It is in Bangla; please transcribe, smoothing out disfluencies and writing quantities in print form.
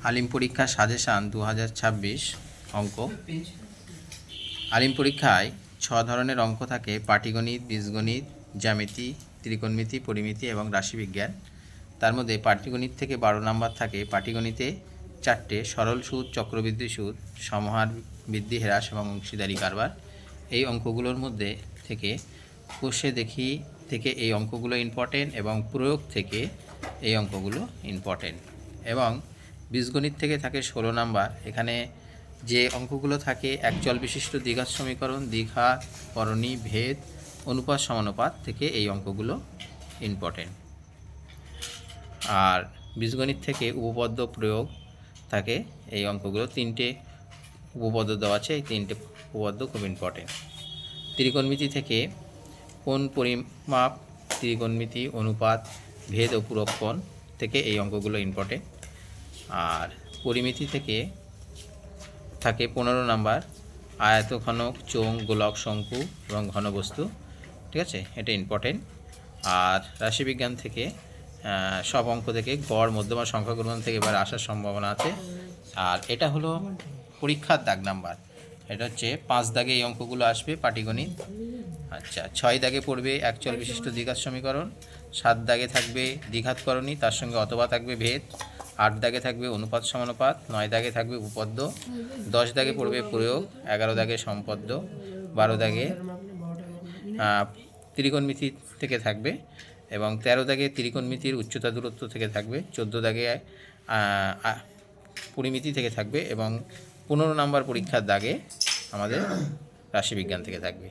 আলিম পরীক্ষা সাজেশান 2026 অঙ্ক। আলিম পরীক্ষায় 6 ধরনের অঙ্ক থাকে: পাটিগণিত, বীজগণিত, জ্যামিতি, ত্রিকোণমিতি, পরিমিতি এবং রাশিবিজ্ঞান। তার মধ্যে পাটিগণিত থেকে 12 নম্বর থাকে। পাটিগণিতে 4টে: সরল সুদ, চক্রবৃদ্ধি সুদ, সমহার, বৃদ্ধি, হ্রাস এবং অংশীদারি কারবার। এই অঙ্কগুলোর মধ্যে থেকে কোষে দেখি থেকে এই অঙ্কগুলো ইম্পর্টেন্ট এবং প্রয়োগ থেকে এই অঙ্কগুলো ইম্পর্টেন্ট। এবং বীজগণিত থেকে থাকে 16 নাম্বার। এখানে যে অঙ্কগুলো থাকে একচল বিশিষ্ট দ্বিঘাত সমীকরণ, দ্বিঘাত, করণী, ভেদ, অনুপাত, সমানুপাত থেকে এই অঙ্কগুলো ইম্পর্টেন্ট। আর বীজগণিত থেকে উপপাদ্য প্রয়োগ থাকে এই অঙ্কগুলো। 3টে উপপাদ্য দেওয়া আছে, এই 3টে উপপাদ্য খুব ইম্পর্টেন্ট। ত্রিকোণমিতি থেকে কোণ পরিমাপ, ত্রিকোণমিতি, অনুপাত, ভেদ ও পূরক কোণ থেকে এই অঙ্কগুলো ইম্পর্টেন্ট। আর পরিমিতি থেকে থাকে 15 নাম্বার: আয়তঘনক, চোঙ, গোলক, শঙ্কু এবং ঘনবস্তু। ঠিক আছে, এটা ইম্পর্টেন্ট। আর রাশিবিজ্ঞান থেকে সব অঙ্ক থেকে গড়, মধ্যমা, সংখ্যাগুণ থেকে এবার আসার সম্ভাবনা আছে। আর এটা হলো পরীক্ষার দাগ নাম্বার। এটা হচ্ছে 5 দাগে এই অঙ্কগুলো আসবে পাটিগণিত। আচ্ছা, 6 দাগে পড়বে একচল বিশিষ্ট দ্বিঘাত সমীকরণ, 7 দাগে থাকবে দ্বিঘাত করণী, তার সঙ্গে অথবা থাকবে ভেদ, 8 দাগে থাকবে অনুপাত সমানুপাত, 9 দাগে থাকবে উপপাদ্য, 10 দাগে পড়বে প্রয়োগ, 11 দাগে সম্পদ্য, 12 দাগে ত্রিকোণমিতি থেকে থাকবে এবং 13 দাগে ত্রিকোণমিতির উচ্চতা দূরত্ব থেকে থাকবে, 14 দাগে পরিমিতি থেকে থাকবে এবং 15 নাম্বার পরীক্ষার দাগে আমাদের রাশিবিজ্ঞান থেকে থাকবে।